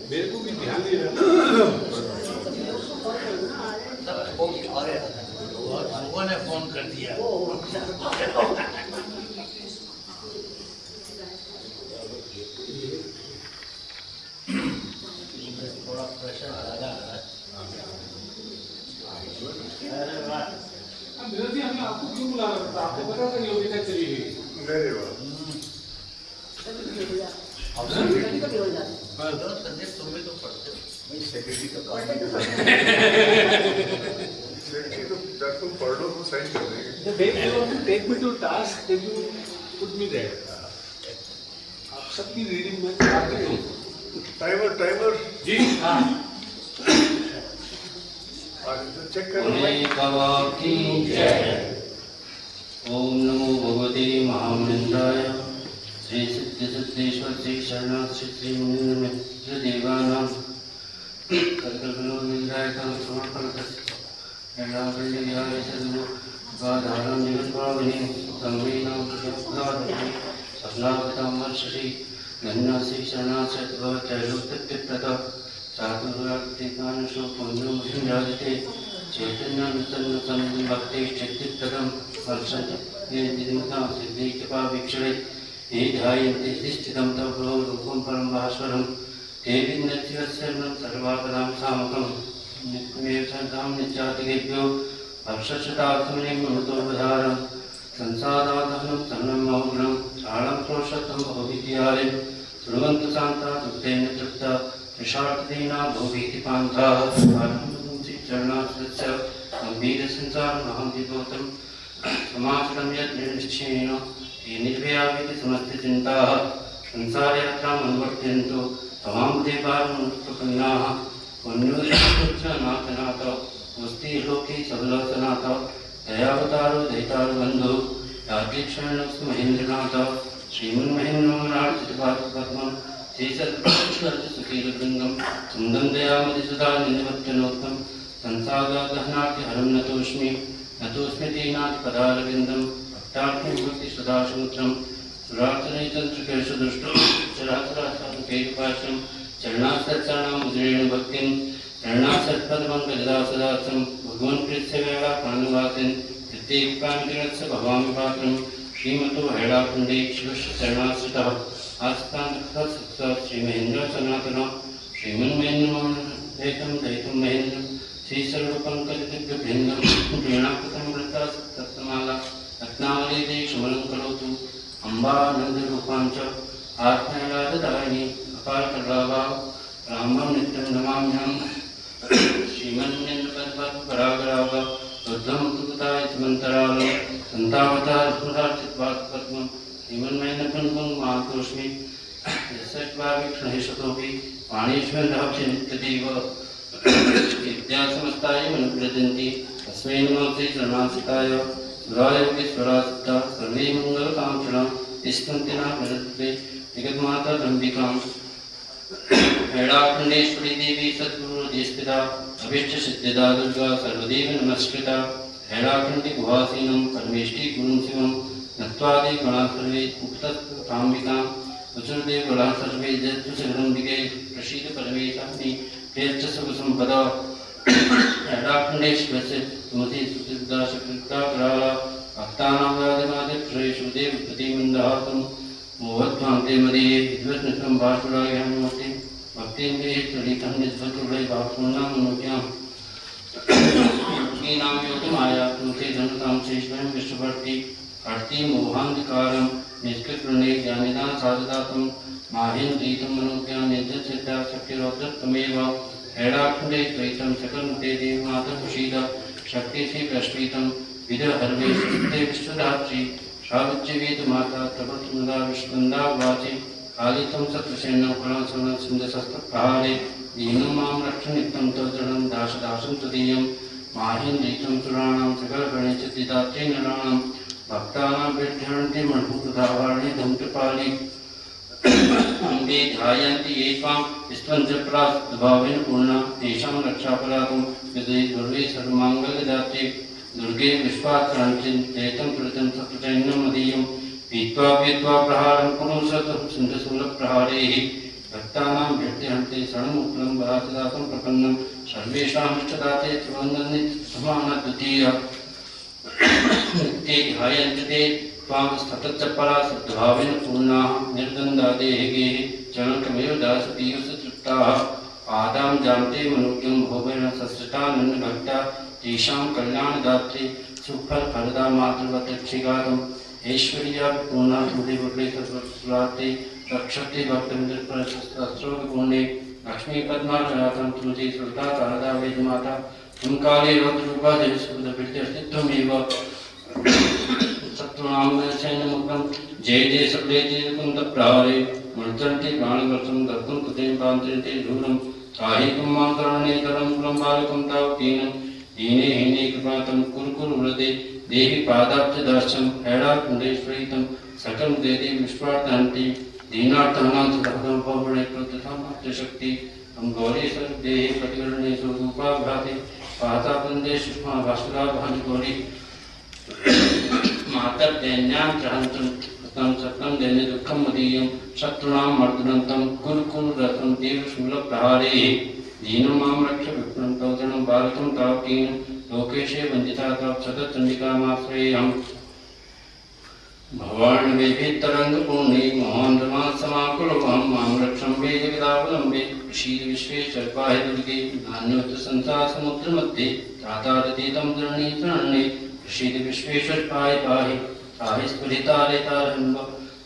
मेरे को भी ध्यान दे रहा लोगों ने फोन कर दिया। थोड़ा प्रेशर ज्यादा है। अरे वाह, जी हमने आपको क्यों बुला रहा था? आपको पता था नहीं वो किधर चली गई? अरे वाह, संजय तुम भी तो पढ़ते हो। सेक्रेटरी तो जब तुम पढ़ लो तो साइन कर देंगे। Take me to task, then you put me there. आप सबकी रीडिंग में आते हो। टाइमर जी हाँ। चेक करो। ओम नमो भगवते महामनिंद्राय श्री सिद्धेश्वर श्री शरणाथ श्री मित्र देवानां कल्पलोनिंद्राय का समर्पण करते सदगुरु गाधारं जगद्भाविनी तंवीनां प्रजोत्पादने सपनावतामर्षि धन्यासि शरणाथ त्रैलोक्यप्रदा चातुर्वर्तिकानुषो पुण्यमुषिञ्जायते चैतन्यनुतन्नुतं भक्तिश्चित्तिप्रदं वर्षन्ते दिदिमतां सिद्धिकृपावीक्षणे ये ध्यायन्ते स्थितं तव रूपं परं भास्वरं ते विन्दत्यवत्सर्वं सर्वापदां सामकं नित्यमेव सदां नित्यातिकेभ्यो हर्षशतात्मनें मनुतोपधारं संसादादहनं तन्नं मौग्नं शालं प्रोषतं बहुविद्यालयं श्रुवन्तु शान्ता दुःखेन तृप्ता निशार्दीना भोगीतिपान्ताः चरणाश्रस्य गम्भीरसंसारमहं विभूतं समाचरं यत् निर्निश्चयेन ये निर्व्यापित समस्तचिन्ताः संसारयात्राम् अनुवर्तयन्तु तमां देवानुप्रपन्नाः पुण्योनाथनाथ वस्ति लोके सबलसनाथ दयावतारो दयितारबन्धो याज्ञेक्षणस्तु महेन्द्रनाथ श्रीमन्महेन्द्रमनार्चितपादपद्मं शेषसुखीलवृन्दं सुन्दं दयामति सदा निन्वत्यनोक्तं संसारगहनाट्यहरं नतोऽस्मि तेनाथपदारविन्दं भक्तार्थं सदाशमुत्रं सुरार्चनैतन्त्रिकेषु दुष्टो चराचराचरकेपाशं चरणासत्सानां मुद्रेण भक्तिं चरणासत्पदमङ्गलदासदासं भगवन्कृत्सवेवा प्राणवासिन् प्रत्येकपामितिरस्य भवामि पात्रं श्रीमतो हैलाकुण्डे शिवस्य चरणाश्रितः आस्तान् श्रीमहेन्द्र सनातन श्रीमन्महेन्द्रमेकं दयितं महेन्द्रं श्रीसर्वपङ्कजदिव्यवृन्दं प्रेणाकृतं वृत्तासप्तमाला रत्नावलीदे शमनं करोतु अम्बानन्दरूपां च आत्मैलाददायिनी अपारकलाभां रामं नित्यं नमाम्यहं श्रीमन्नेन्द्रपद्मपरागराव रुद्रं तुकुताय सुमन्तराल सन्तावतारपुरार्चित्वात्पद्मं श्रीमन्महेन्द्रपद्मं मातोऽस्मि यस्यत्वावीक्षणेशतोऽपि वाणीश्वरः नित्यदेव विद्यासमस्ताय मनुप्रदन्ति तस्मै नमः श्रीचरणासिताय सुरायोगेश्वरासिता सर्वे मङ्गलकाङ्क्षिणां स्कन्तिना प्रदत्ते जगन्माता दम्बिकां हैलाकुण्डेश्वरी देवी सद्गुरुदेस्थिता अभीष्टसिद्धिदा दुर्गा सर्वदेव नमस्कृता हैलाकुण्डे गुहासीनं परमेष्टि गुरुं शिवं नत्वादि गणा सर्वे उक्तस्ताम्बिकां वचुर्देवगणा सर्वे जयतुशगरम्बिके प्रसीद परमेशानि प्रेष्ठसुखसम्पदा हैलाकुण्डेश्वरस्य सुमति सुसिद्धाशकृताकराला भक्तानां व्याधिमादिक्षयेषु देवप्रतिमन्दहातं मोहध्वान्ते मदीये विद्वत्निकं भासुरायान्मूर्तिं भक्तिं त्वरितं निस्वतुर्वै भावपूर्णामनुज्ञां योगीनां योगमायात्मते धनुतां श्रीश्वरं विश्वभर्ति हर्ति मोहान्धकारं निष्कृतृणे ज्ञानिदां साधदातं माहेन्द्रीतं मनोज्ञां निर्जसिद्धा शक्तिरोद्धतमेव हैलाकुण्डे त्वैतं सकलमुते देवमाता कुशीद शक्तिश्री प्रस्फीतं विदहर्वे सिद्धे विश्वधात्री सावित्रीवेद माता तपत्मुदा विश्वन्दा वाचि कालितं सत्रसेनं फलं सिंधशस्त्रप्रहारे दीनं मां रक्ष नित्यं तवचरणं दासदासं तदीयं माहिन्द्रीतं सुराणां सकलगणेशदिदात्रे नराणां भक्तानां विद्यान्ति मणिपुरधावाणि धम्पपालि अम्बे ध्यायन्ति ये त्वां स्तवञ्जप्रास्तभावेन पूर्णा तेषां रक्षापराधं यदि दुर्वे सर्वमाङ्गल्यदात्रे दुर्गे विश्वात्तरञ्चिन्तेतं कृतं सत्यचैन्यमदीयं पीत्वा पीत्वा प्रहारं पुरुषत सिन्धशूलप्रहारैः भक्तानां भेट्यहन्ते शरणमुक्तं वरासदातं प्रपन्नं सर्वेषामिष्टदाते त्वन्नित्यसमानद्वितीया नित्ये ध्यायन्ति ते त्वां स्ततच्चपला सद्भावेन पूर्णाः निर्गन्धादेः गेः चरणकमेव दासपीयूषतृप्ताः पादां जानते मनुज्ञं भोगेन सस्रतानन्दभक्ता तेषां कल्याणदात्रे सुफलफलदा मातृवतक्षिगातम् ऐश्वर्या पूर्णा धूलिवक्रे सर्वस्वाते रक्षते भक्तमिन्द्रप्रशस्त्रोगपूर्णे लक्ष्मी पद्मालयातं तुलसी सुलता तारदा वेदमाता हुंकाले रौद्ररूपा जयसुदभिर्त्यस्तित्वमेव शत्रूणां सैन्यमुग्नं जय जय सबले जय कुन्दप्रहारे मर्जन्ते प्राणवर्षं दत्तं कृतें पान्त्रिते धूरं साहिकं मां करुणेतरं कुलं बालकं तावकीनं दीने हीने कृपातं कुरु कुरु वृदे देहि पादाब्जदर्शं हैडाकुण्डेश्वरीतं सकलं देदे विश्वार्थहन्ति दीनार्थानां सुखदं पौर्णे कृतशक्ति हम गौरी सर देहि प्रतिवर्णे स्वरूपा भाति पाता वन्दे सुषमा भास्करा भानि गौरी मातर दैन्यां त्रहन्तं कृतं सत्यं दैन्य दुःखं मदीयं शत्रूणां मर्दनन्तं कुरु कुरु रथं तीव्रशूलप्रहारैः दीनं मां रक्ष विप्लं तवचरणं बालकं तावकीनं लोकेशे वंदिता तव सततचंडिकामाश्रयेऽहम् भवान्वेभितरङ्गपूर्णे मोहान्धमासमाकुलमहं मां रक्षं वे जगदावलम्बे ऋषीद विश्वेश्वर पाहि दुर्गे नान्योत्तसंसारसमुद्रमध्ये त्रातादतीतं धरणीतरण्ये ऋषीद विश्वेश्वर पाहि पाहि पाहि स्फुरितारे तारम्ब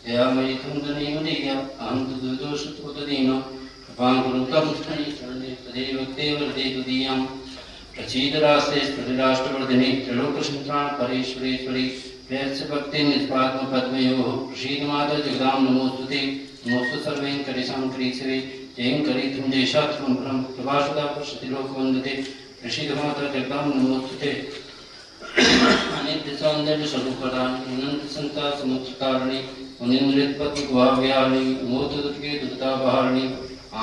दयामयि त्वं धनीमदीया अहं तु दुर्दोषतुतदीना कृपां कुरु तं शरणे तदेव ते वरदे तुदीयाम् प्रचीदरास्ते स्फुटिराष्ट्रवर्धिनी त्रिलोकसंत्राण परेश्वरेश्वरी प्रेयस्य भक्ति निष्पात्म पद्मयोः प्रसीदमाता जगदां नमोस्तुते नमोस्तु सर्वेङ्करीसां करीश्वरे जयङ्करी तुं जयशास्त्रं परं प्रभासदा प्रसिद्धिलोकवन्दते प्रसीदमाता जगदां नमोस्तुते अनित्यसौन्दर्यस्वरूपदानि अनन्तसन्तासमुच्चकारिणि मुनीन्द्रियत्पत्तिगुहाव्याहरणि मोददुर्गे दुर्गापहारिणि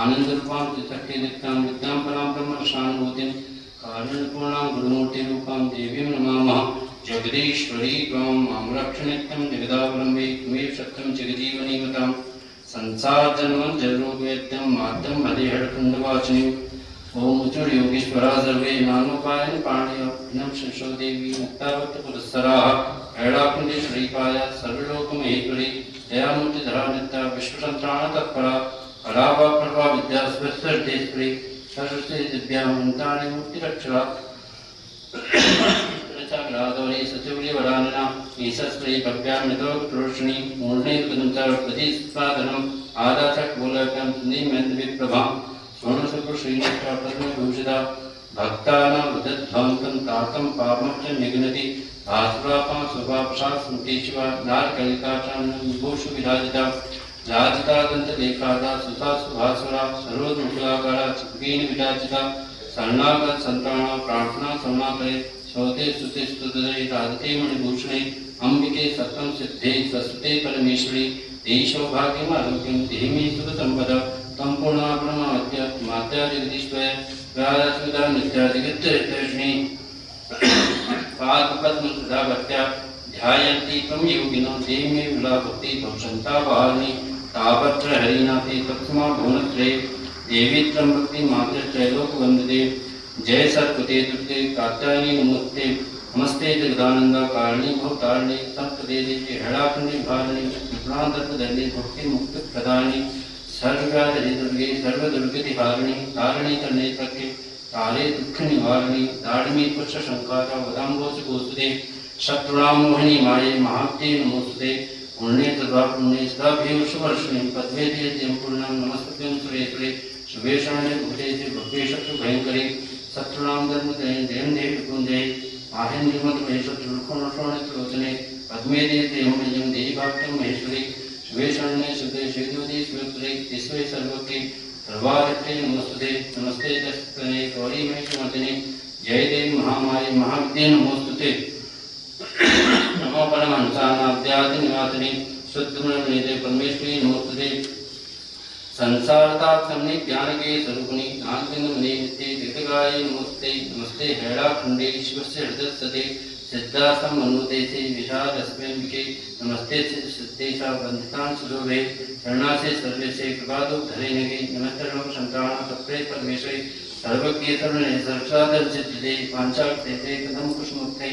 आनन्दरूपां तिथक्यदिक्तां विद्यां परां ब्रह्मरसानुभूतिं कारुण्यपूर्णां गुरुमूर्तिरूपां देवीं नमामः जगदीश्वरी त्वां मां रक्ष नित्यं जगदावलम्बे त्वमेव सत्यं जगजीवनीमतां संसारजन्मजरोगवेद्यं माद्यं भजेहरकुण्डवासिनीं ॐ उच्चयोगीश्वरा सर्वे नानोपायन पाणिनं शिशो देवी मुक्तावत्पुरस्सराः ऐडाकुण्डेश्वरीपाय सर्वलोकमहेश्वरी दयामूर्तिधरा नित्या विश्वसन्त्राणतत्परा कलावा प्रभा विद्यास्वस्वर्धेश्वरी सर्वस्ते दिव्यामन्तानि मूर्तिरक्षरा प्रचाग्रादौरे सचिवलिवरानना ईशस्वरी भव्यामितोत्रोषिणी मूर्णैर्गदन्ताप्रतिस्पादनम् आदाचक्मूलकं सुनीमेन्द्रविप्रभां स्वर्णसुपुश्रीनिष्ठापद्मभूषिता भक्तानां हृदध्वान्तं तातं पापं च निघ्नति भास्वरापां स्वभापशा स्मृतिशिवा नारकलिकाचार्यं विभूषु विराजिता राजिता दन्तलेखादा सुता सुभासुरा सर्वोन्मुखलाकारा चित्केन विराजिता शरणागत संताना प्रार्थना समापये श्रोते स्तुते स्तुते राजते मणिभूषणे अंबिके सत्वं सिद्धे सस्तुते परमेश्वरी देहि सौभाग्यम् आरोग्यं देहि मे सुखसम्पदा तं पूर्णापरमाद्य मात्या जगदीश्वय राजस्मिता नित्या जगत्तरितर्षिणी पादपद्मसुधा भक्त्या ध्यायन्ति त्वं योगिनो देहि मे विलाभक्ति भवसन्तापहारिणी तापत्र हरिनाथे तत्समा भुवनत्रये देवी त्र्यंबके मातृ त्रैलोकवन्दते जय सरस्वती दुर्गे कात्यायनी नमस्ते नमस्ते जगदानंदा कारिणी भवतारिणी संतदे देवी हेड़ाकुंडी भारिणी विप्रांतर्पदले भक्ति मुक्ति प्रदायिनी सर्वव्याधि दुर्गे सर्वदुर्गति हारिणी तारिणी तन्नेत्रके तारे दुःख निवारिणी दारिणी पुष्ट शंकारा वदाम्बोज गोसुदे शत्रुणां मोहिनी माये महात्ये नमोस्तुते पुण्ये तद्वा पुण्ये सदाभ्यो सुवर्षिणी पद्मेदेत्यं पूर्णं नमस्ते सुरेश्वरे शुभेशरणे भूतेषु भव्ये शत्रुभयङ्करे शत्रूणां धर्मदयं जयं देवी कुञ्जये माहेन्द्रमत महेश्वरलोचने पद्मे देवं देवी भाग्यं महेश्वरी शिवे शरण्ये सुते श्रीदेवते शिवपुत्रे ईश्वरे सर्वके सर्वादित्ये नमोस्तुते नमस्ते तस्मै गौरी महेश्वरमर्दिने जय देवी महामाये महाविद्ये नमोस्तुते नमो परमहंसानाद्यादि निवासिने शुद्धगुणनिधे परमेश्वरी नमोस्तुते संसारताप समने ज्ञान के स्वरूपिणी ज्ञानबिंदु मने नित्य दिग्गाय नमस्ते नमस्ते हेड़ाखंडे शिवस्य हृदय सदे सिद्धासम मनुदेशे विषादस्में विके नमस्ते सिद्धेशा बंधितान सुलोभे शरणासे सर्वेशे कृपादो धरे नगे नमस्ते नमः शंकराण तत्प्रे परमेश्वरी सर्वज्ञ सर्वने सर्वसाधन सिद्धे पांचाल तेते कदम कुसुमुक्तै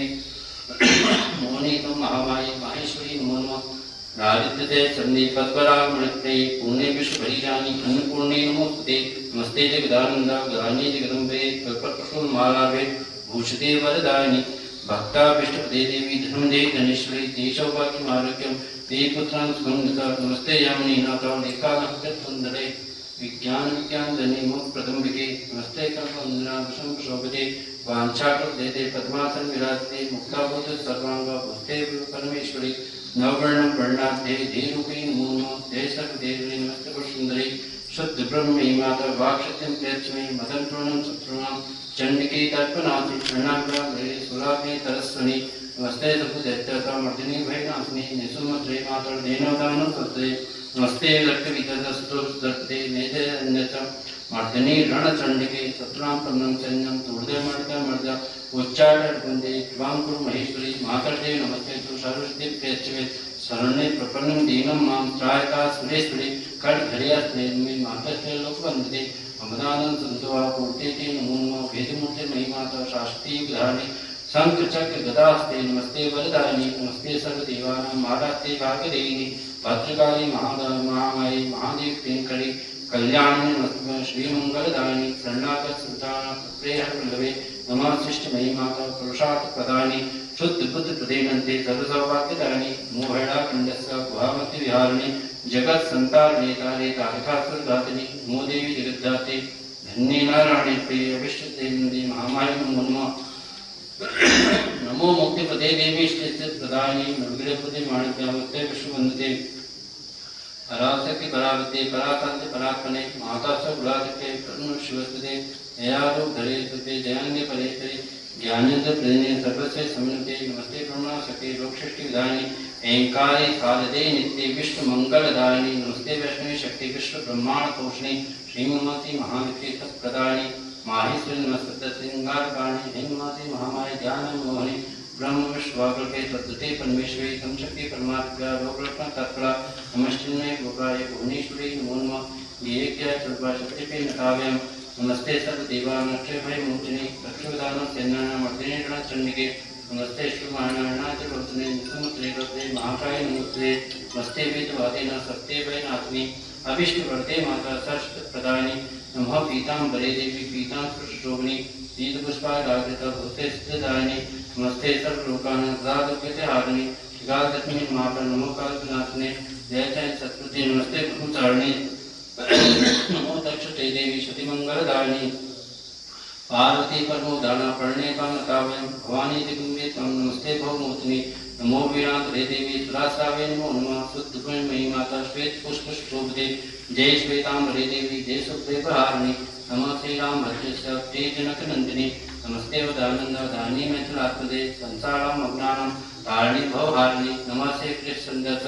मोनितम महामाये माहेश्वरी नमो नमः राजित्यते सन्निपत्वरामृत्यै पुण्ये विश्वभरीजानि अन्नपूर्णे नमोस्तुते नमस्ते जगदानंदा गदानि जगदम्बे कल्पकुसुममालाभे भूषिते वरदायिनि भक्ताभीष्टपदे देवी धनंजय धनेश्वरी ते सौभाग्यमारोग्यं ते पुत्रान् सुखं नमस्ते यामिनी नाथा लेखानक्षत्रसुन्दरे विज्ञानधने मोक्षप्रदम्बिके नमस्ते कल्पवन्दना विषं शोभते वाञ्छाकृते पद्मासन विराजते मुक्ताभूत सर्वांगा भूते परमेश्वरी नववर्णं वर्णाढ्ये धीरूपी नमो नमः जय सर्वदेवी नमस्ते सुंदरी शुद्ध ब्रह्मी माता वाक्शक्तिं प्रयच्छमे मदं पूर्णं शत्रूणां चंडिके तर्पणाति शरणागता मेरे सुराग्नि तरस्वनि नमस्ते सपुदैत्यता मर्दिनी भयनाशिनी निसुमत्रे मातर देनोदानं सत्ते नमस्ते लक्ष्मीतस्तुते मेधे अन्यत्र मर्दिनी रणचंडिके शत्रुणां पन्नं सैन्यं तूर्दे मर्दा उच्चाटवंदे कृपांकुर महेश्वरी मातर्देव नमस्ते तु सर्वसिद्धि प्रयच्छवे शरण्ये प्रपन्नं दीनं मां त्रायका सुरेश्वरी खड्गहर्यास्ते मे मातर्देव लोकवंदते अमदानं संतवा पूर्तेते नमो नमः वेदमूर्ते महिमाता शास्त्री विधाने शंख चक्र गदास्ते नमस्ते वरदायिनी नमस्ते सर्वदेवानां मादास्ते भागदेयिनी भद्रकाली महामाये महादेव प्रियंकरी कल्याणी नमस्ते श्रीमंगलदायिनी शरणागत सुताना प्रेहवल्लभे नमः शिष्ट महिमाता पुरुषार्थ प्रदानी शुद्ध बुद्ध प्रदेनन्ते सर्वसौभाग्यदायिनी मोहड़ा खंडस्य गुहामति विहारिणी जगत संतारणे तारे तारकासुरघातिनी नमो देवी जगद्धाते धन्ये नारायणे प्रिय अभिष्टते नंदे महामाये नमो नमः नमो मुक्तिपदे देवी स्थित प्रदायिनी मृगपदे माणिक्यामते विश्ववंदते पराशक्ति पराविद्ये पराकांति परात्मने माता च गुलादित्ये करुण शिवस्ते दयालु धरे सुते जयान्य परेश्वरी ज्ञानेन्द्र प्रदने सर्वस्व समन्विते नमस्ते ब्रह्मा शक्ति लोकसृष्टि विधायिनी ऐंकारे सारदे नित्ये विष्णु मंगलदायिनी नमस्ते वैष्णवी शक्ति विश्व ब्रह्मांड पोषणी श्रीमती महाविद्ये तत्प्रदायिनी माहेश्वरी नमस्ते श्रृंगारकारिणी हेममाते महामाये ज्ञान मोहिनी ब्रह्म विश्वाकल्पे तद्वते परमेश्वरी संशक्ति परमात्मा लोकरत्न तत्परा नमस्ते गोपाय भुवनेश्वरी नमो नमः येक्या चर्पा शक्तिपे नताव्यं नमस्ते सर्वदेवानक्षे भयमोचने लक्ष्मीदानं सेनानां मर्दिने रणचण्डिके नमस्ते श्रीमहानारायणाचलवर्तने निसुमत्रे रत्ने महाकाय नमस्ते नमस्ते वेदवादेन सत्ये वैनाथने अभिष्टवर्ते माता सर्वप्रदायिनी नमः पीताम्बरे देवी पीताम्बरशोभनि दीर्घपुष्पाराजिता भूते स्थितदायिनी नमस्ते सर्वलोकानां सदादुःखिते हारिणी श्रीकालदक्षिणे महापर नमो कालविनाशिने जय सत्कृते नमस्ते ब्रह्मचारिणे नमो दक्षते देवी श्रुतिमंगलदायिनी पार्वती परमोदाना प्रणय कामतावयं भवानी दिगंबे त्वं नमस्ते भवमूर्तिनि नमो वीणातरे देवी सुराश्रावे नमो नमः शुद्धगुणमयी माता श्वेत पुष्पशोभते जय श्वेतांबरे देवी जय सुखदेवहारिणी नमः श्रीराम भद्रस्य तेजनकनंदिनी नमस्ते वदानंदानी मैथिलात्मदे संसाराम अज्ञानम तारिणी भवहारिणी नमः श्री कृष्णदत्त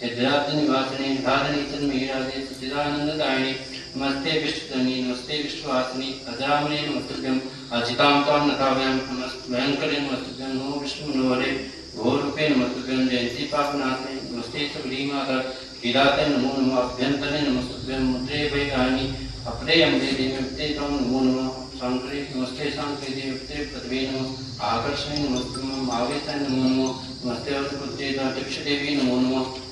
यद्रात्रि निवासिनी धारिणी तन्मीरादे सच्चिदानंददायिनी नमस्ते विष्णुधनी नमस्ते विश्वासिनी अजामिनी नमस्तुभ्यं अजितां त्वां नताभ्यं नमस्ते भयंकरे नमस्तुभ्यं नमो विष्णुमनोहरे घोररूपे नमस्तुभ्यं जयंती पापनाथे नमस्ते सबरीमाता किराते नमो नमः अभ्यंतरे नमस्तुभ्यं मुद्रे भयगानी अपरे अम्बे देवी त्वं नमो नमः शंकरे नमस्ते शंकरे देवी पृथ्वी नमः आकर्षणे नमस्ते मावेता नमो नमः नमस्ते अवधपुत्रे दक्ष देवी नमो नमः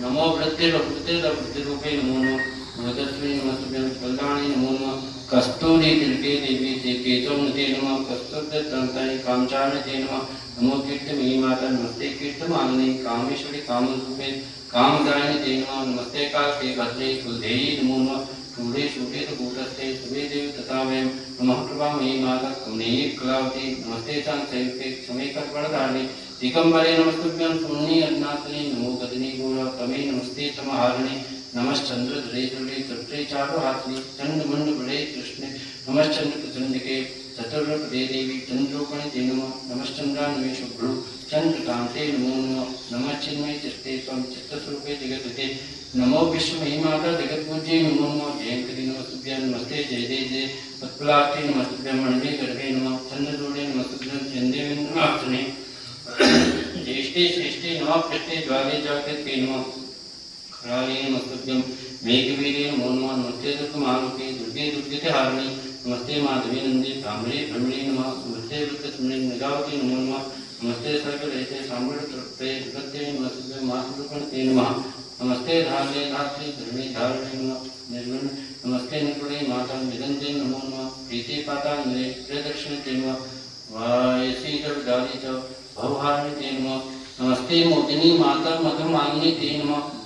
नमो वृत्तिरूपे नमो नमः नमस्ते नमस्तुभ्यं कल्याणी नमो नमः कस्तूरी तिलके देवी ते केतुमते नमः कस्तूरदत्ताय कामचारिणे ते नमः नमो कीर्तिमयी माता नमस्ते कीर्तिमालिनी कामेश्वरी कामरूपे कामदायिनी ते नमः नमस्ते काके भद्रे कुलदेवी नमो नमः शूरे शूरे कूटस्थे सुवे देव तथा वयं नमः कृपामयी माता कमनीय कलावती नमस्ते शांतयुक्ते क्षमे कर्पणधारिणी दिगंबरे नमस्तुभ्यं सुमनी अज्ञातने नमो गदनी गौर तमे नमस्ते तमहारिणे नमश्चंद्रधरे दुर्गे तत्रे चारुहासिनी चंद्रमंड बड़े कृष्णे नमश्चंद्र प्रचंडिके चतुर्पदे देवी चंद्रोपणे ते नमः नमश्चंद्रान्वे शुभ्रू चंद्रकांते नमो नमः नमश्चिन्मय चित्ते त्वं चित्तस्वरूपे जगद्गते नमो विश्वमयी माता जगत्पूज्ये नमो नमः जयंकरी नमस्तुभ्यं नमस्ते जय जय जय पद्मलाक्षे नमस्तुभ्यं मणिमे गर्भे नमः चंद्रचूडे नमस्तुभ्यं चंदेवेन्द्रनाथने ज्येष्ठे श्रेष्ठे नमः पृष्ठे द्वारे जागृते नमः खराले नमस्तुभ्यं मेघवीरे नमो नमः नमस्ते दुर्गमारुके दुर्गे दुर्गते हारिणे नमस्ते माधवी नंदे भ्रामरे भ्रमणे नमः नमस्ते वृत्तस्मृणे निगावते नमो नमः नमस्ते सर्वलेते साम्बुलतृप्ते विपत्ते नमस्ते मातृगणते नमः नमस्ते धार्ये धात्री धरणे धारणे नमः निर्गुण नमस्ते निर्गुणे माता निरंजन नमो नमः प्रीति पाता निरे प्रदक्षिणते नमः वायसी च विदारी च भवहारिणे ते नमः नमस्ते मोदिनी माता मधुमालिनी ते नमः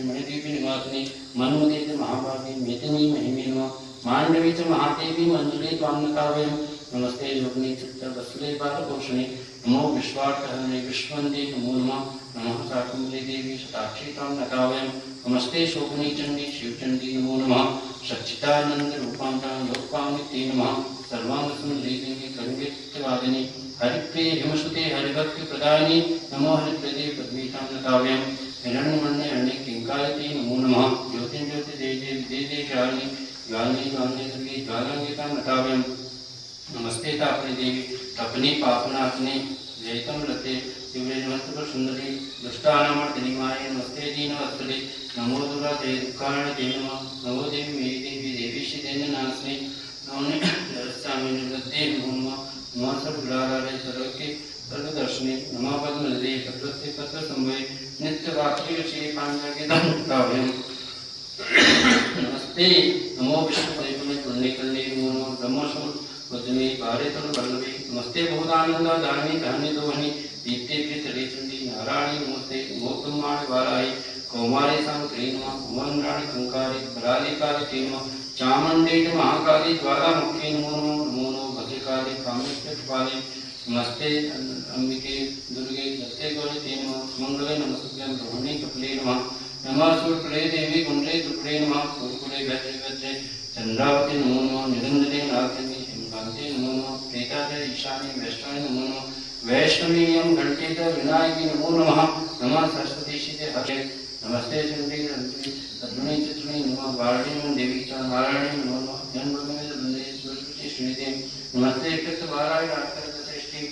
मणिदीपि निवासिनी मन्मते महाभागे मेदिनी महिमे नमः मांडवी च महादेवी मंजुले त्वान्नतावयम् नमस्ते योगिनी चित्तवत्सले बालभूषणे नमो विश्वार्थहरणे विश्ववन्दे नमो नमः नमः शाकुम्भले देवी शताक्षी त्वां नतावयम् नमस्ते शोभनी चण्डी शिवचण्डी नमो नमः सच्चिदानंद रूपांता लोकपावनि ते नमः सर्वांगसुन्दरी देवी करुणितवादिनी हरिप्रिय हिमसुते हरिभक्ति प्रदायिनी नमो हरिप्रदे पद्मीतां नतावयम् हिरण्यवर्णे हरणे किंकारिते नमो नमः ज्योतिर्ज्योति जय जय विजय जय शालिनी ज्वाली ज्वाली दुर्गे ज्वालांगितां नतावयम् नमस्ते तापनी देवी तपनी पापनाशनी जयतम लते शिवरेणवस्तुर सुंदरी दुष्टानामर्दिनी माये नमस्ते दीनवत्सले नमो दुर्गा जय दुःखारणे ते नमः नमो देवी मेरी देवी देवी श्रीदेन्द्रनाशिनी नमो दर्शामि निर्गते नमो नमः नमः सर्वगुणाधारे सर्वके सर्वदर्शने नमः पद्मनदे पत्रस्ते पत्रसंभवे नित्यवाक्ये श्री पांडवगीतं काव्यम् नमस्ते नमो विष्णुपदे पुण्यकल्ले नमो नमः ब्रह्मस्वरूप वज्रमे पारेतन वल्लभे नमस्ते बहुदानंद दानी धान्य दोहनी दीप्ते प्रितरे चंडी नारायणी नमस्ते नमो ब्रह्मांड वाराय कौमारे सामग्री नमः उमंद्राणि कंकारे कराले काले ते नमः चामुंडे च महाकाली ज्वालामुखे नमो नमः नमो नमो भद्रकाले कामेश्वर पाले नमस्ते अंबिके दुर्गे दत्ते गौरी ते नमः मंगले नमस्ते रोहिणी कपिले नमः नमः सूर्यकुले देवी कुंडले दुर्गे नमः सूर्यकुले भद्रे भद्रे चंद्रावती नमो नमः निरंजने नागदेवी हिमकांते नमो नमः प्रेतादे ईशानी वैष्णवे नमो नमः वैष्णवीयं घंटेत विनायकी नमो नमः नमः सरस्वती शिते हरे नमस्ते चंडी रंत्री तद्गुणी चित्रुणी नमः वाणी देवी च नारायणी नमो नमः जन्मभूमि वंदे सरस्वती श्रीदेवी नमस्ते कृत वाराय रात्र श्रेष्ठी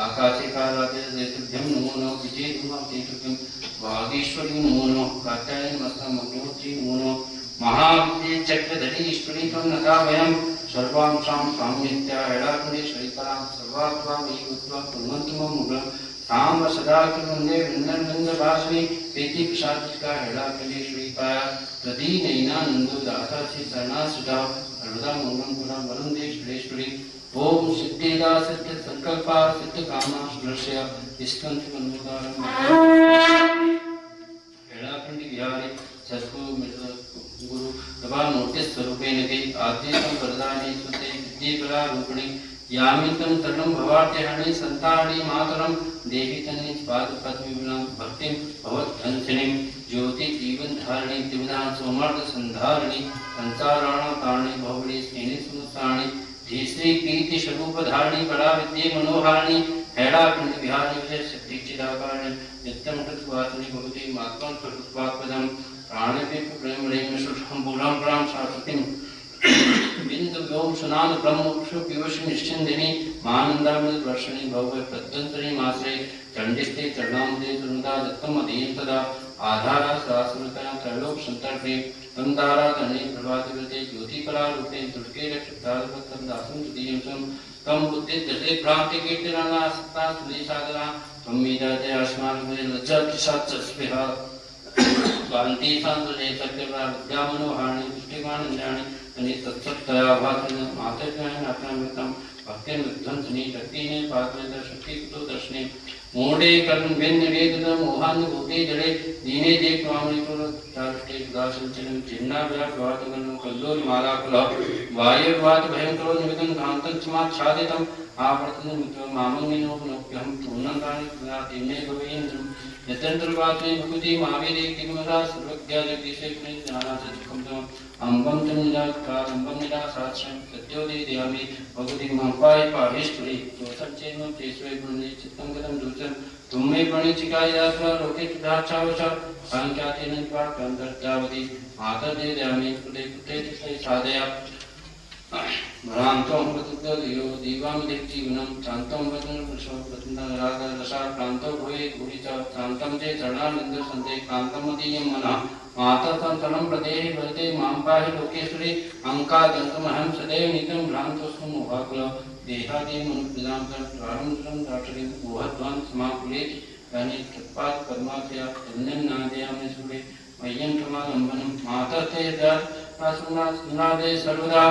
आकाशे कालाते देतुभ्यं नमो नमः विजय नमः देतुभ्यं वागीश्वरी नमो नमः कात्यायनी नमस्ते मग्नोत्री नमो नमः महाविद्ये चक्रधरी ईश्वरी त्वं नतावयम् सर्वांशां साम्यत्या एडाकुण्डे श्रीकरां सर्वात्वां एकत्वं कुर्वन्तु मम मुग्लं तां सदा वन्दे वृन्दनन्दवासिनी प्रीति प्रसादिका एडाकुण्डे श्रीकाया प्रदीनैनानन्दो दाता श्री शरणासुधा सर्वदा मङ्गलं गुणां वरुन्दे श्रीश्वरी ओम सिद्धिदा सिद्ध संकल्पा सिद्ध कामा सुरस्य स्कंध मनोकारम एडाकुण्डे विहारे सद्गुरु गुरु प्रभा मूर्ति स्वरूपेण ते आद्यतं वरदाने सुते विद्येकला रूपिणी यामितं तरणं भवार्त्यहणे संतारणी मातरं देवी तन्नि पादपद्मविनां भक्तिं भवद्धंसिनीं ज्योति जीवन धारिणी त्रिविधान सोमर्थ संधारिणी संसाराणां तारिणी भवणे स्नेहि सुमुसारिणी धीश्री प्रीति स्वरूप धारिणी कला विद्ये मनोहारिणी हैडाकुण्ड विहारिणी विजय सिद्धि चिदाकारिणी नित्यं तत्वासिनी भवति मात्मं स्वरूपात्पदं प्राणवेप प्रेम रेम सुषम बुलां प्रां शाश्वतीं बिंदु व्योम सुनाद ब्रह्मोक्षु पिवश निश्चिंदिनी मानंदामृत वर्षणी भव्य प्रत्यंतरी माश्रय चंडिस्ते चरणामदे तरुणदा दत्तम अधीन तदा आधारा सहस्रतया त्रैलोक संतर्पे तंदारा तने प्रभातिवते ज्योतिकला रूपे दुर्गे रक्षितारपत्रं दासं तुदीयं तम बुद्धि दशे भ्रांति कीर्तनाना सत्ता सुधि साधना त्वं मीदाते अस्मान् मुझे लज्जा किसात् स्पृहा कांति सांतने सत्यव्रा विद्यामनोहारिणी दृष्टिमानंदारिणी तनि तत्सत्तया भासने मातृज्ञान अपनामृतं भक्तिर्विध्वंसनी शक्तिने पात्रता शक्ति कुतो दर्शने मोडे कर्म भिन्न वेद मोहान भूते जड़े दीने देव स्वामी को चारुष्टे सुदासंचलन चिन्ना व्याप वातगनो कल्लोल माला कुला वायुर्वात भयंकरो निमितं घांतं समाच्छादितं आवर्तनं मित्रं मामंगिनो नोक्यं पूर्णंदानि प्रदाति मे भवेन्द्रं यतंत्रवात्मे भक्ति महावीरे किमरा सर्वज्ञा जगदीशेश्वरे ज्ञानाचक्रं अंबं तं निराकारंबं निरासाच्यं सत्योदे देयामि भगवती मापाय पाहेश्वरी दोषं चेन्न तेस्वे गुणे चित्तं गतं दूषं तुमे प्रणिचिकायात्वा लोके तुदाचावचा सांख्यातेन द्वाकंदर्जावति माता दे देयामि कुले कुले तिसे साधया भ्रांतो हमृतुद्यो दीवाम देवजीवनं शांतं वदन पुरुषो वदन राग रसा प्रांतो भवे गुहिचा शांतं जे चरणानंद संते कांतमदीयं मनः माता संतनं प्रदेहि भरते मां पाहि लोकेश्वरी अंकादन्तमहं सदैव नित्यं भ्रान्तोऽस्मि मोहाकुल देहादि मनुप्रदां प्रारम्भं दाठरिं मोहध्वान् समाकुलेति यानि तत्पाद पद्माख्या तन्नं नादयामि सुरे मह्यं क्षमालम्बनं माता ते सुनादे सर्वदा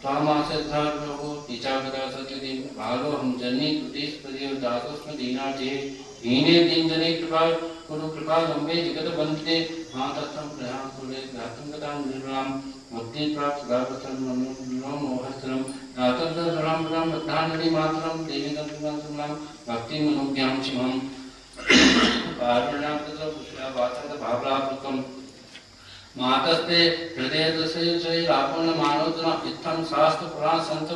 तामासद्धार्मो नीचागदा सत्यदि भालो हम जन्नी तुतीस प्रदेव दासोस्म दीनार्थे हीने दीनजने कृपा कुरु कृपा लंबे जगत बंदते मातस्तम प्रधान कुले घातम गदां निर्मलां मुक्ति प्राप्त गावतम मनो मोहस्त्रम नातद् धराम प्रदाम बद्धानदि मातरम देवी दंतनां भक्ति मनोज्ञां शिवम पारणा तत्र पुष्या वाचन भावलापुकम मातस्ते हृदय दशे रावण मानोदना इत्थं शास्त्र पुराण संत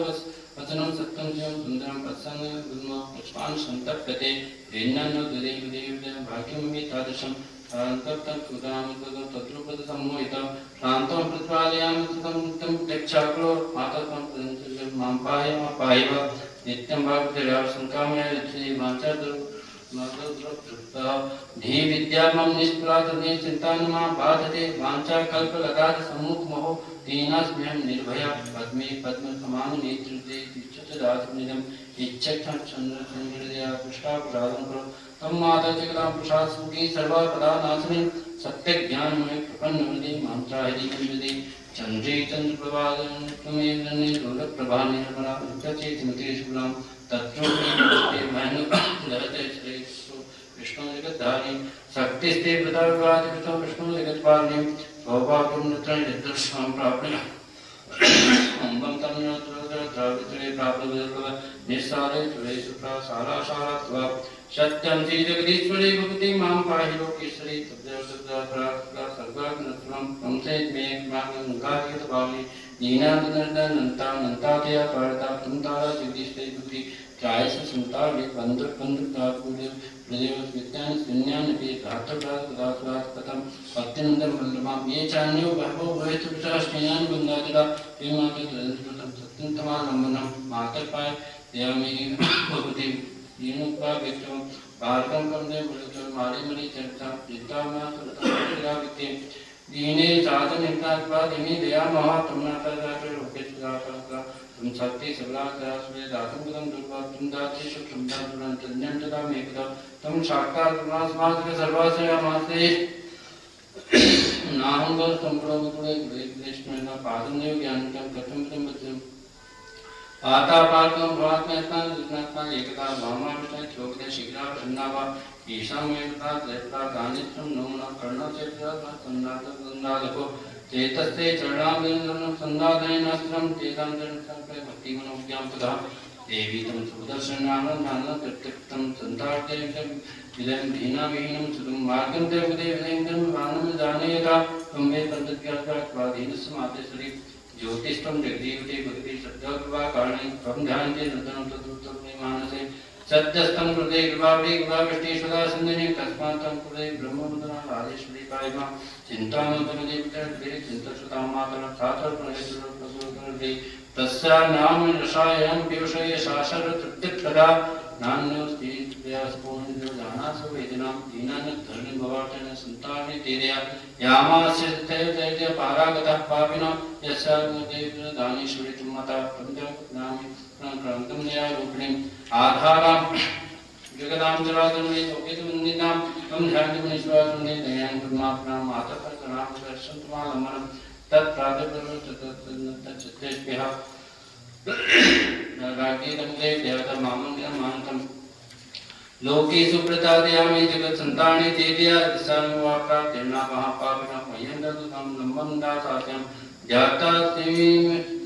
वचनं सत्यं जीवं सुंदरं प्रसन्न गुरुम पुष्पान् संतप्यते भिन्नं दुदेव देव भाग्यं मे तादृशं शान्तं कुदाम तद्रूपद सम्मोहित शान्तं प्रतिपालयामि ततं नित्यं प्रत्यक्षाकुलो मातस्त्वं प्रदन्तं मां पाहि नित्यं भागवते संकामया यच्छति वाञ्छादु धी विद्या मम निष्प्रातने चिंतानमा बाधते वांछा कल्प लगाध सम्मुख मोह दीनास्म्यहं निर्भया पद्मे पद्म समान नेत्रते तिष्ठत दासनिदं इच्छक्षं चंद्र चंद्रदया पुष्टा प्रसादं करो तम माता जगदां प्रसाद सुखी सर्वा पदा नाशने सत्य ज्ञान में प्रपन्न हृदय मंत्रा हरि कुंजदे चंद्रे चंद्र प्रभादं तुमेव नन्हे रोल प्रभा निर्मला नित्यचेत मते शुभलां तत्रोपि महनु लहते श्री विष्णु जगद्धारी शक्तिस्ते प्रदावाद विष्णु विष्णु जगत्पालिनी सौभाग्यं नत्र यदृष्टां प्राप्य अंबं तं नत्र द्रावित्रे प्राप्त विदर्भ निस्सारे सुरे सुप्रा सारा सारात्वा सत्यं श्री जगदीश्वरी भक्ति मां पाहि लोकेश्वरी तद्देवसद्दात्रा सर्वाग्नत्रं संसेद मे मां गायत भावि दीनानंदनंता नंतातया पारता तुमतारा जगदीश्वरी भक्ति चायस संतावे बंधु बंधु ताकुले प्रदेव विज्ञान शून्यान पे घातप्रात दासवाद कथम अत्यंत बलवान ये चान्यो बहवो भवेतु विचारस्यान बंदादिला प्रेमाते तदंतम सत्यंतमा लंबनम मातपाय देवमी भगवती येनुपा व्यक्तम भारतम कंदे बुलतो मारी मरी चर्चा चिंतामा सुरता विते दीने जात निकात्वा दिने दया महा तुमनाता जाते लोके सुदाता तुम शक्ति सबला करास्वे दातुं गदं दुर्वा तुम दाते सुखं दातुं तन्यं तदा मेकदा तुम साक्षात् परमात्मा सर्वाश्रय मासे नाहंग संप्रम कुले कृष्ण ना पादन्यो ज्ञानकं कथं कथं बच्चम आता पाकं भवात्मस्तां विज्ञात्मा एकता भावमाविष्टं चोक्ते शीघ्रा प्रसन्नावा ईशां मेकता त्रैप्ता गानित्रं नमना कर्णचेत्रा संनादको चेतस्ते चरणामृतं संदादयनास्त्रं तेषां जनसंप्रे भक्तिमनोज्ञां तथा देवी तं सुदर्शनानन्दानं प्रत्यक्तं संतार्तेयं विदं दीनाविहीनं सुदं मार्गं ते उदेवदेवं वानं जानेयता त्वं मे पन्तज्ञात्वादीनस्य मातेश्वरी ज्योतिष्ठं जगदीवते भक्ति सद्गुवा कारणे त्वं ध्यानते नूतनं तद्रूपं मे मानसे सत्यस्तं हृदय कृपावली कृपावृष्टि सदा संजने तस्मात् तं हृदय ब्रह्ममुद्रा राजेश्वरी पायमा चिन्तामन्तमदे पितृ चिन्तसुतां मातरं साथर प्रणयसुरप्रसुरदे तस्या नाम रसायनं पीयूषये शासर तृप्तिप्रदा नान्योस्ति प्रयासपूर्णो जानासु वेदनां दीनानद्धरणि भवार्तेन सन्तानि तेदया यामास्यते दैत्य पारागतः पापिनो यस्याग्नदेव दानीश्वरी तुमता पंचनामि प्रांतं न्यायरूपिणीम् आधारां जगदां जराधरणे लोकेतुवन्दितां तं ध्यानमुनीश्वरने दयां कुर्माप्नां मातःकर्णां दर्शन्तमालमनं तत्प्रातिपदचित्तेभ्यः राज्ञेदमुदे देवता मामन्दिरं मान्तं लोकेषु प्रसादयामि जगत्सन्ताने तेजया दिशानुवाप्ता महापापिनः मह्यं ददुतं लम्बं दासास्यं जाता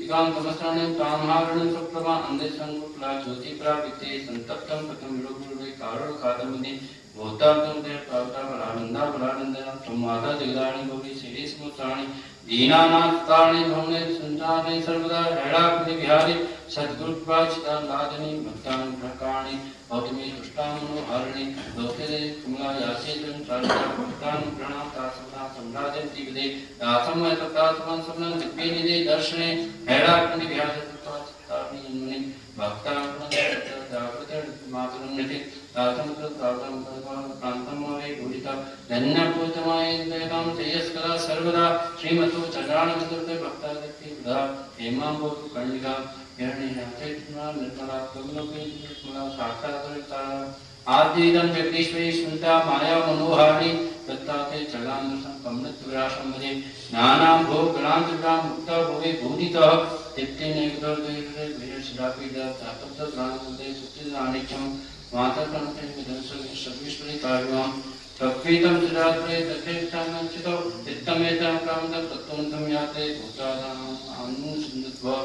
दीपिकां तमस्राणं तामहारणं सुप्रभा अंधे संगुप्ला ज्योति प्रापिते संतप्तं पतम विलोकुले कारुण कादमनि भूतार्थं ते प्राप्ता बलानंदा बलानंदनं संवादा जगदाणि गौरी श्री स्मुत्राणि दीनानाथताणि भवने संसारे सर्वदा हैराकुनि विहारि सद्गुरुपाचिता लादनि भक्तानि प्रकाणि भौतमी तुष्टामनो हरिणि लोके कमला यासेतं सर्वदा भक्तानि प्रणता सदा सम्राजन्ति विदे दासं तथात्मन् समनं दिव्यनिदे दर्शने हैराकुनि विहारि सत्ताचितानि जन्मनि भक्तानि मातरं नति दासं तथात्मन् प्रान्तं वे पूजिता धन्यपूतमाय देवां तेजस्करा सर्वदा श्रीमतो चरणानन्दते भक्तादित्य विदा हेमाम्बोधु कर्णिका हिरण्यनाथेत्मा निर्मला कमलोके निर्मला साक्षात्कारिता आद्यैदं जगदीश्वरी स्मृता माया मनोहारिणी दत्ताते चलान्दसं कमलत्विरासं भजे नानां भोगगणान्तरां मुक्ता भुवि भूतितः तिप्तेनैकदोर्दैर्वे वीरशिलापीडा तातप्तत्राणकृते सुचिदानित्यं मातर्पणते विदंसि सर्वेश्वरी काव्यां तत्पीतं चिरात्रे दक्षेष्टानंचितो चित्तमेतं कामदं तत्त्वन्तं याते भूतानाम् अनुसन्दत्वा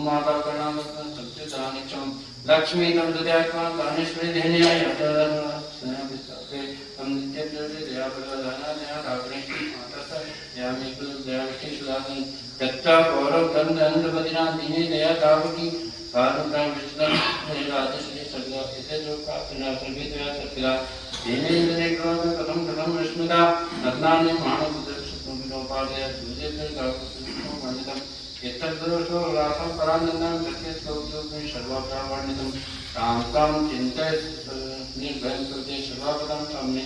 माता कर्णामस्तं सत्यदानिचं लक्ष्मीतं दद्यात्मा कारणेश्वरी धेन्याय अतरस्नाभिस्ते तं नित्यप्रति दयाबलदानादया रात्रिष्टि मातस्य यामेकु दयाविष्टि सुदासन तत्ता कौरव गन्धन्द्रपतिना दीने दया तावकी कारुण्यं विष्णुं राजश्री सर्गा इसे जो कापिना सर्वे दया सत्या देनेन्द्रने क्रोध कथम कथम विष्णुदा नग्नानि मानवपुत्रशुद्धं विनोपादय सुजेतर गावकुसुमो मण्डितं यत्तद्दोषो रासं परानन्दं सत्यस्तोत्योग्नि सर्वप्रावर्णितं तां तां चिन्तय निर्भयं कृते सर्वपदं साम्ये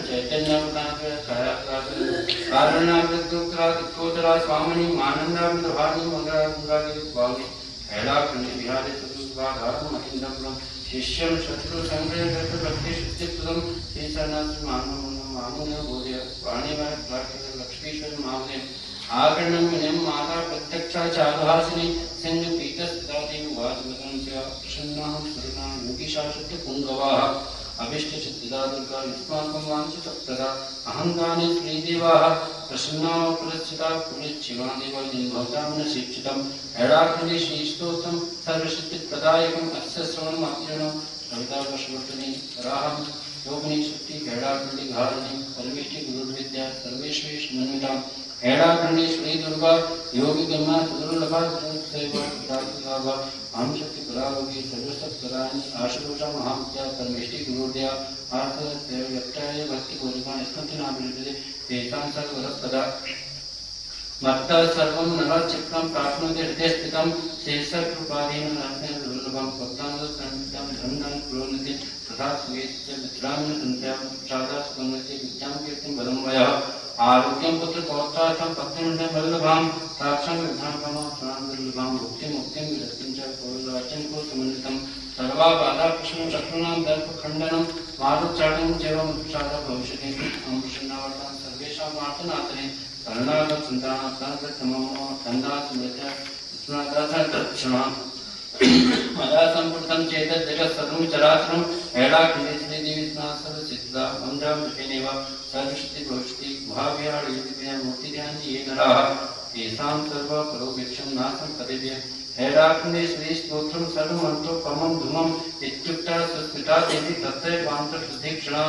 चैतन्यवतांस्य कारुण्यावृत्तोत्तरा स्वामिनी मानन्दामृतभानि मंगलागुंगादि स्वामी हैलाखण्डे विहारे चतुर्वाधारमहिन्दं शिष्यं शत्रु संग्रह करते भक्ति शुद्धिप्रदम श्रीसनाथ मामुने बोधय वाणीमय प्राकृत लक्ष्मीश्वर मामुने आकर्णं विनयं माता प्रत्यक्षा चारुहासिनी सिंह पीतस्दाति वाचमतं च प्रसन्नाः सुरनाः योगीशाश्वत पुंगवाः अभिष्ट चित्तदा दुर्गा युष्माकं वाञ्छितप्रदा अहङ्गानि श्रीदेवाः प्रसन्ना पुरस्थिता पुरच्छिवा देवा जिन्भवतां न शिक्षितं हैराकुनि श्रीस्तोत्रं सर्वसिद्धिप्रदायकम् अस्य श्रवणमात्रेण सविता पशुवर्तनी वराहं योगिनी शक्ति हैराकुनि धारिणी परमेष्टि गुरुर्विद्या सर्वेश्वेश मन्वितां हैराकुनि श्री दुर्गा योगी गम्या दुर्लभा सेवा प्राप्तिलाभा हम शक्ति परावगी सर्वसत्परायण आशुतोषा महाविद्या परमेष्टि गुरुर्दया आर्थ व्यक्ताय भक्ति पूर्णा स्मृति नाम तेषां सर्वरपदा मत्ता सर्वं नरचित्तं प्राप्नोति हृदये स्थितं शेषकृपादीन नास्तेन दुर्लभं भक्ताङ्गसंहितं धनं प्रोन्नति तथा स्वेत्य विद्राम्य सन्त्या सादा सुगन्धति विद्यां कीर्तिं बलं वयः आरोग्यं पुत्र पौत्रार्थं पत्नीं वल्लभां साक्षां विद्यां दुर्लभां मुक्तिं विरक्तिं च कौलाचं को समन्वितं सर्वा बाधा कृष्ण शत्रूणां दर्पखण्डनं मारुच्चाटं चैव मुत्सादा भविष्यति अमृषन्नावर्तां सर्वेषां मार्तनाथने कर्णागत संतानात्मनो धन्दात्मृत्या स्मृतार्थक्षणा मदा संपुटं चेतत् जगत् सर्वं चराचरं हैराखण्डेश्वरी देवी स्नासव सिद्धा वन्दां विषेनेव सर्वशक्ति भविष्यति भाव्याः मूर्तिध्यान्ति ये नराः तेषां सर्वपरोपेक्षं नासं पदेभ्यः हैराखण्डेश्वरी स्तोत्रं सर्वमन्त्रोपमं धूमम् इत्युक्ता सुस्मिता देवी तत्रैवान्तर्शुद्धिक्षणा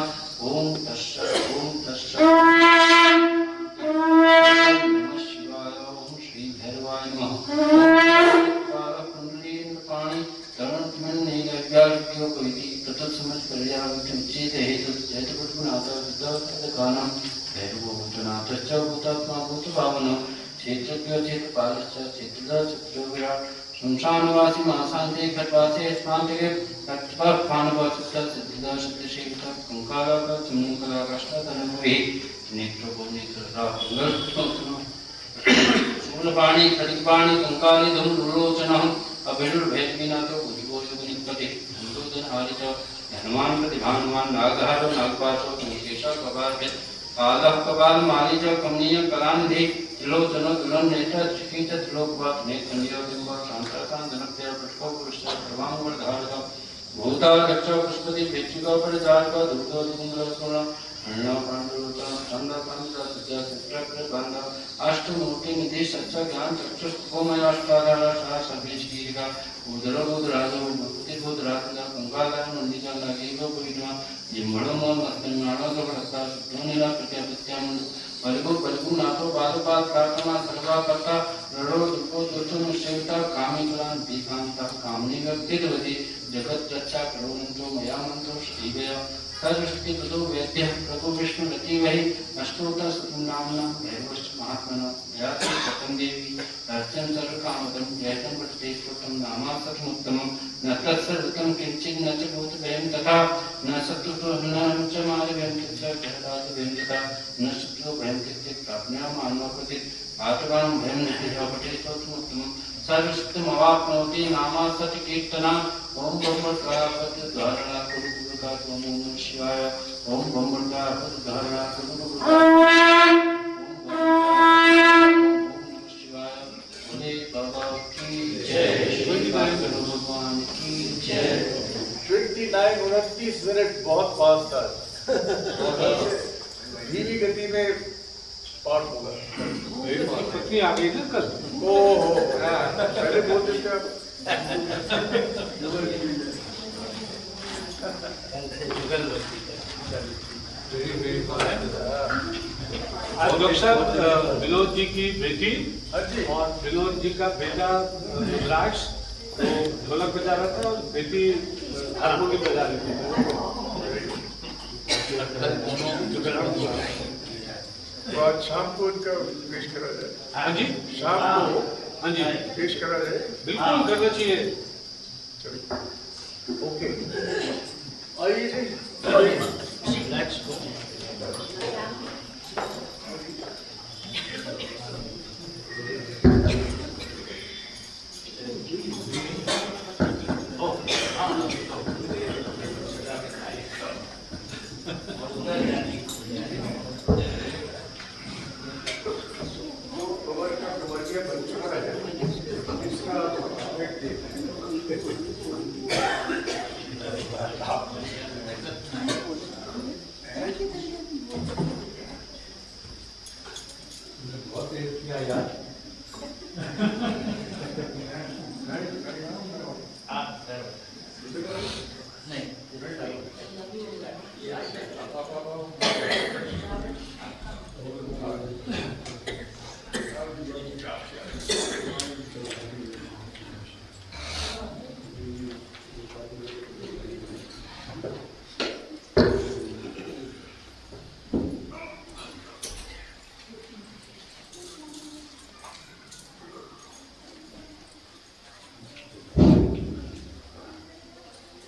ॐ तस्सत् ॐ तस्सत् नमः शिवाय ॐ श्री भैरवाय नमः पाणी तरुणमन्ने गव्यार्भ्यो कोइति तत्समझ पर्यावृत्तिमुच्येत हेतु चैतपुष्पनाथ विद्यार्थकानां भैरवो भूतनाथश्च भूतात्मा भूतभावनो क्षेत्रज्ञो चेतपालश्च क्षेत्रदा चक्रो विराट् शंशानवासी महाशान्ते खट्वासे स्मान्तिके खट्वापानवासुता सिद्धिदा शक्तिशेखता कंकालाका चमूकलाकाष्ठाधनभुविः नेत्रो नेत्रराहुल शूलपाणि खड्गपाणि कंकाली धूम्रलोचनः अभिरुर्भेदविनाथो भुजगोयोगनिपति धन्दोदनहारि च हनुमान् प्रतिभानुमान् नागहारो नागपाशो गणेशेशः कपालभेद कालः कपालमाली च कमनीय कलानिधि त्रिलोचनो दुरन्नेत्र त्रिकीच त्रिलोकवात् नेत्रनियो बिम्ब शान्तासान्दनप्रिय पुष्पो पुरुषः सर्वाङ्गवर्धारक भूताध्यक्ष पुष्पति भेक्षिका परिचारक दुर्गोदिमङ्गलपूर्ण हरणा पाण्डुलोचन चन्द्रकान्त सत्या चित्रक कर बांधा अष्टमूर्ति निधि सच्चा ज्ञान चक्षुष्कोमयाष्टाधारा शाह सर्वेश कीर्तिका उदरो बुधराजो भक्ति बुधराजना गंगाधर नंदिका नागेगो पुरीमा जिम्मड़ो मस्तनाणो गबड़ता सुधोनिला प्रत्यापित्याम बलगु नाथो बादपाद प्रार्थना सर्वापत्ता रड़ो दुखो दोषो सेवता कामिकलान दीकांता कामनी व्यक्तिवती जगत रक्षा करो मंत्रो मया मंत्रो श्रीवया सर्वशक्ति प्रदो वैद्य प्रभु विष्णु रति वही अष्टोत्तर नामना भैरवश्च महात्मना याति सतम देवी अर्चन सर्व कामदम जयतम पठतेष्वतम नामासमुत्तमम न तत्सर्वतम किंचित न च भूत भयं तथा न शत्रुतो न च मारे भयं तथा जगदात भयं तथा न शत्रु भयं किंचित प्राप्नुया मानवपतित आत्मानं भयं न पठतेष्वतम सर्वशक्तिम अवाप्नोति नामासत कीर्तना ओम ब्रह्मकापत धारणा कुरु ओम नमः शिवाय ओम ब्रह्मकापत धारणा कुरु ओम नमः शिवाय बोले बाबा की जय भगवान की जय 29-29 मिनट बहुत फास्ट था। धीमी गति में पाठ होगा। कितनी आ गई ना कल? ओहो पहले बोल देते आप। विनोद जी की बेटी और विनोद जी का बेटा रुद्राक्ष तो ढोलक बजा रहा था और बेटी हारमोनियम बजा रही थी। तो आज शाम को इनका पेश करा जाए। हाँ जी शाम को हाँ जी पेश करा जाए। बिल्कुल करना चाहिए। चलिए ओके आइए जी let's go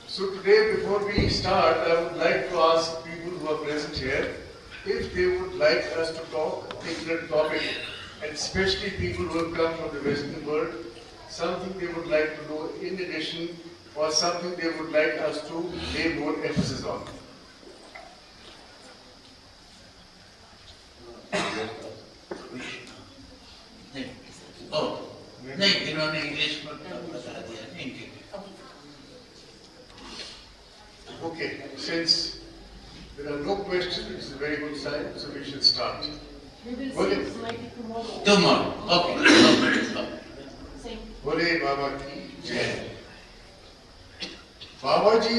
So today, before we start, I would like to ask people who are present here if they would like us to talk a particular topic, and especially people who have come from the Western world, something they would like to know in addition, or something they would like us to lay more emphasis on. नहीं इन्होंने English में बता दिया हिंदी में। Okay, since there are no questions, it's a very good sign, so we should start. We will Boleh. see slightly tomorrow. Tomorrow, okay. Same. बोले बाबा की जय। बाबा जी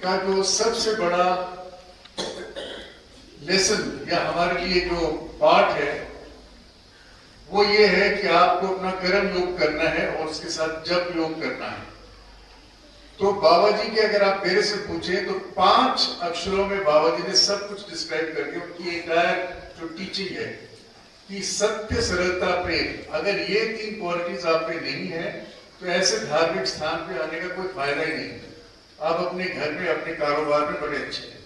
का जो सबसे बड़ा लेसन या हमारे लिए जो पाठ है वो ये है कि आपको अपना कर्म योग करना है और उसके साथ जप योग करना है। तो बाबा जी के अगर आप मेरे से पूछें तो 5 अक्षरों में बाबा जी ने सब कुछ डिस्क्राइब करके उनकी एंटायर जो टीचिंग है कि सत्य सरलता प्रेम, अगर ये 3 क्वालिटीज आप में नहीं है तो ऐसे धार्मिक स्थान पे आने का कोई फायदा ही नहीं है। आप अपने घर में अपने कारोबार में बड़े अच्छे हैं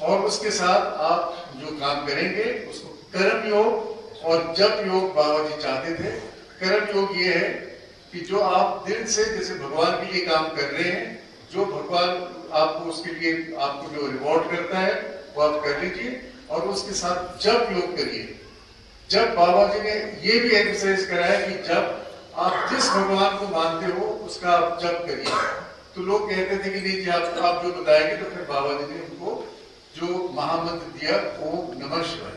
और उसके साथ आप जो काम करेंगे उसको कर्म योग और जप योग बाबा जी चाहते थे। कर्म योग ये है कि जो आप दिल से जैसे भगवान के लिए काम कर रहे हैं, जो भगवान आपको उसके लिए आपको जो रिवॉर्ड करता है वो आप कर लीजिए और उसके साथ जप योग करिए। जब बाबा जी ने ये भी एक्सरसाइज कराया कि जब आप जिस भगवान को मानते हो उसका आप जप करिए। तो लोग कहते थे कि नहीं जी आप जो बताएंगे, तो फिर बाबा जी ने उनको जो महामंत्र दिया ओम नमः शिवाय।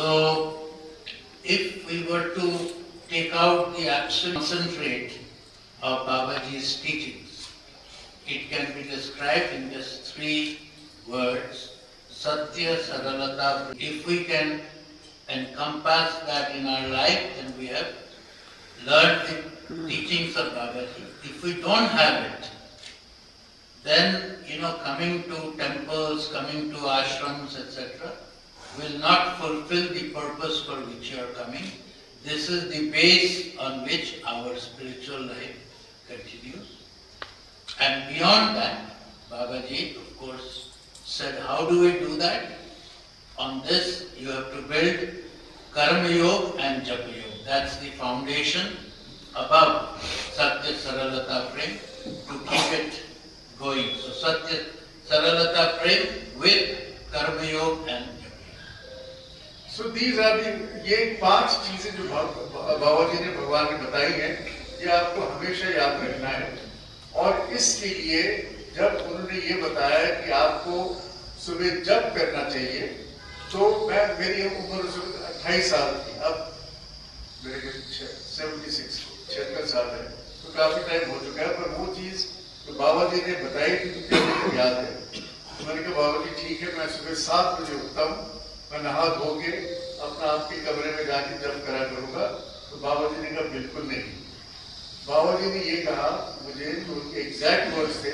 So, if we were to take out the absolute concentrate of Babaji's teachings, it can be described in just 3 words: Satya, Saralata. If we can encompass that in our life, then we have learned the teachings of Babaji. If we don't have it, then, coming to temples, coming to ashrams, etc., will not fulfill the purpose for which you are coming. This is the base on which our spiritual life continues. And beyond that, Babaji, of course, said, how do we do that? On this, you have to build Karma Yoga and Japa Yoga. That's the foundation above Satya Saralata Prem to keep it going. So Satya Saralata Prem with Karma Yoga and Japa Yoga. So these are the ये 5 चीजें जो बाबा जी ने भगवान ने बताई हैं, ये आपको हमेशा याद रखना है। और इसके लिए जब उन्होंने ये बताया कि आपको सुबह जप करना चाहिए, तो मेरी उम्र 28 साल थी, अब मेरे को 76 साल है, तो काफी टाइम हो चुका है। पर वो चीज तो बाबा जी ने बताई थी मुझे तो याद है। तो मैंने कहा बाबा जी ठीक है, मैं सुबह 7 बजे उठता हूँ, मैं नहा धो के अपना आपके कमरे में जाके जप करा करूंगा। तो बाबा जी ने कहा बिल्कुल नहीं। बाबा जी ने ये कहा मुझे, तो उनके एग्जैक्ट वर्ड्स थे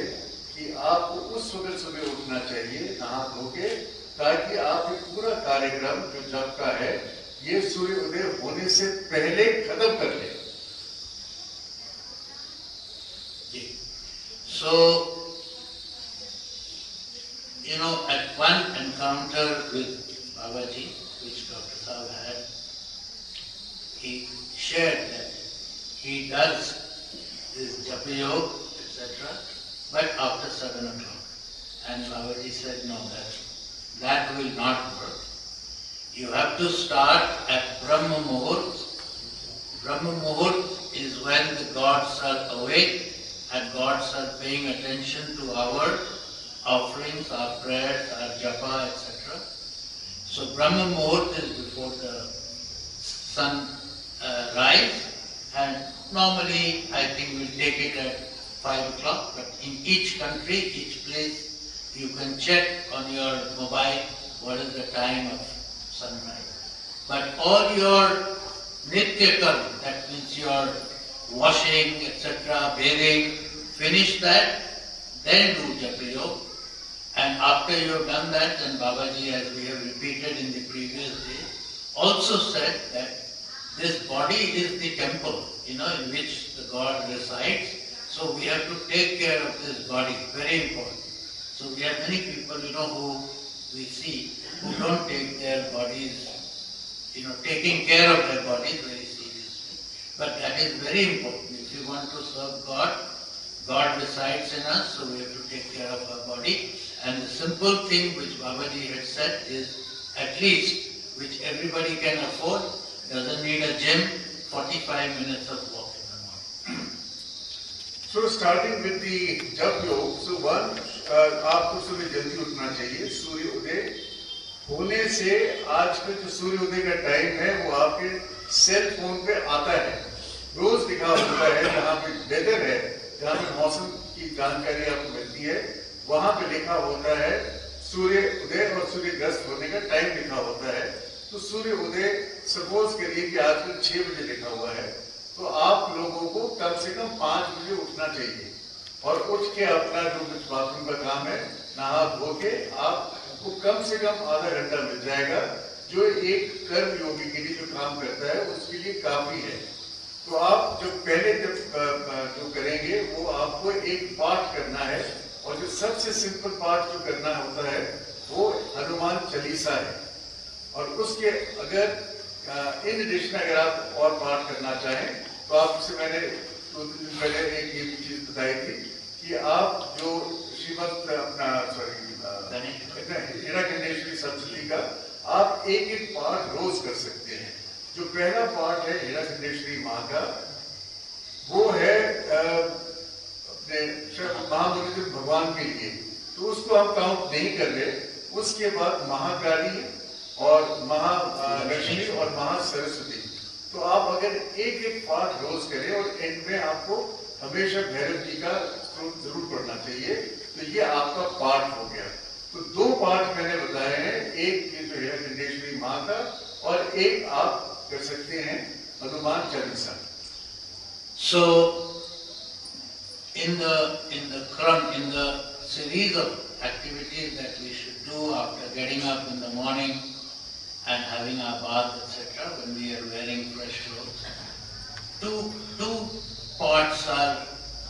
कि आपको उस वक्त सुबह उठना चाहिए नहा धो के, ताकि आप ये पूरा कार्यक्रम जो जप का है ये सूर्य उदय होने से पहले खत्म कर ले। So, at one encounter with Babaji, which Dr. Saab had, he shared that he does his Japa Yoga, etc., but after 7 o'clock. And Babaji said, no, that will not work. You have to start at Brahma Muhurt. Brahma Muhurt is when the gods are awake and gods are paying attention to our offerings, our prayers, our japa, etc. So Brahma Muhurt is before the sun rise, and normally I think we'll take it at 5 o'clock, but in each country, each place, you can check on your mobile what is the time of sunrise. But all your Nitya Karma, that means your washing, etc., bathing, finish that, then do Japa Yoga. And after you have done that, then Babaji, as we have repeated in the previous day, also said that this body is the temple, in which the God resides. So we have to take care of this body, very important. So we have many people, who we see, who don't take their bodies, taking care of their bodies very seriously. But that is very important. If you want to serve God, God resides in us, so we have to take care of our body. And the simple thing which Babaji had said is, at least, which everybody can afford, doesn't need a gym, 45 minutes of walk in the morning. So starting with the Jap Yoga, so one, आपको सुबह जल्दी उठना चाहिए। सूर्य उदय होने से आज का जो सूर्य उदय का टाइम है वो आपके सेल फोन पे आता है, रोज लिखा होता है। जहाँ पे वेदर है, जहाँ पे मौसम की जानकारी आपको मिलती है, वहां पे लिखा होता है सूर्य उदय और सूर्यास्त होने का टाइम लिखा होता है। तो सूर्य उदय सपोज करिए कि आजकल 6 बजे लिखा हुआ है, तो आप लोगों को कम से कम 5 बजे उठना चाहिए और उठ के अपना जो कुछ बाथरूम का काम है नहा धो के आपको कम से कम आधा घंटा मिल जाएगा, जो एक कर्म योगी के लिए जो काम करता है उसके लिए काफी है। तो आप जो पहले जो करेंगे वो आपको एक पाठ करना है, और जो सबसे सिंपल पाठ जो करना होता है वो हनुमान चालीसा है। और उसके अगर इन एडिशन अगर आप और पाठ करना चाहें तो आपसे मैंने 2 दिन पहले एक ये चीज बताई थी कि आप जो श्रीमद हिरण्यकेश्वरी सप्तशती का आप एक पाठ रोज कर सकते हैं। जो पहला पाठ है हिरण्यकेश्वरी माँ का, वो है अपने महामुनि भगवान के लिए, तो उसको हम काउंट नहीं कर रहे। उसके बाद महाकाली, और महालक्ष्मी और महासरस्वती। तो आप अगर एक एक पाठ रोज करें और एंड में आपको हमेशा भैरव जी का स्तोत्र जरूर पढ़ना चाहिए, तो ये आपका पाठ हो गया। तो 2 पाठ मैंने बताए हैं, एक ये जो है खंडेश्वरी माँ का और एक आप कर सकते हैं Hanuman Chalisa. So in the series of activities that we should do after getting up in the morning and having our bath, etc., when we are wearing fresh clothes, two parts are,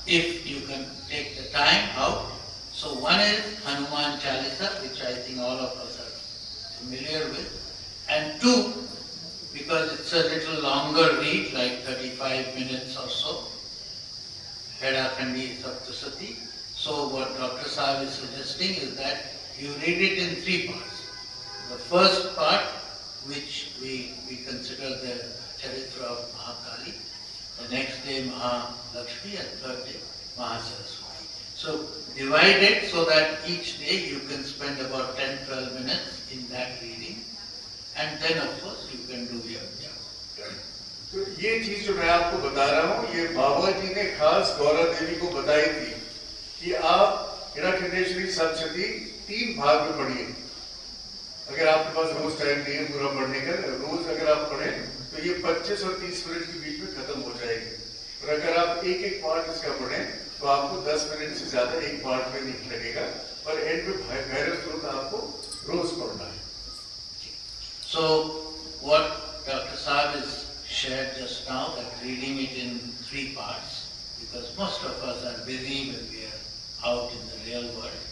if you can take the time out. So one is Hanuman Chalisa, which I think all of us are familiar with, and 2, because it's a little longer read, like 35 minutes or so, Heda Khandi Saptasati. So what Dr. Saab is suggesting is that you read it in 3 parts. The first part, which we consider the Charitra of Mahakali, the next day Mahalakshmi, and third day Mahasaraswati. So divide it so that each day you can spend about 10-12 minutes in that reading, and then of course you can do your job. तो ये चीज जो मैं आपको बता रहा हूँ, ये बाबा जी ने खास गौरा देवी को बताई थी कि आप हिराखंडेश्वरी सप्तशती 3 भाग में पढ़िए। अगर आपके पास रोज टाइम नहीं है पूरा पढ़ने का, रोज अगर आप पढ़ें तो ये 25 और 30 मिनट के बीच में खत्म हो जाएगी। और अगर आप एक एक पार्ट इसका पढ़ें तो आपको 10 मिनट से ज्यादा एक पार्ट में नहीं लगेगा, और एंड में भैरव स्तोत्र आपको रोज पढ़ना है। So what Dr. Saab has shared just now, that reading it in 3 parts, because most of us are busy when we are out in the real world,